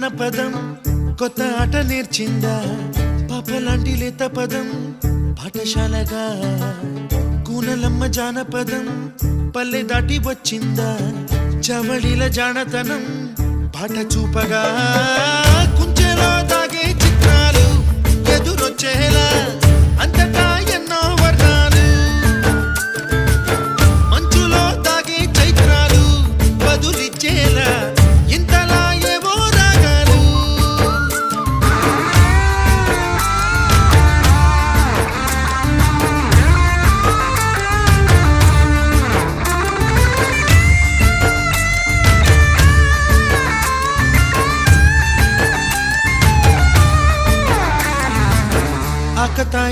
జానపదం కొత్త ఆట నేర్చిందా పాపలాంటి లేత పదం పాఠశాలగా కూనలమ్మ జానపదం పల్లె దాటి వచ్చిందా చవళిల జానతనం పాట చూపగా కుంచెలో దాగే చిత్రాలు ఎదురొచ్చేలా అంతటా ఎన్నో వర్ణాలు మంచులో దాగే చైత్రాలు బదులిచ్చేలా ఇంతలా ఏవో రాగాలు ఆకతాయి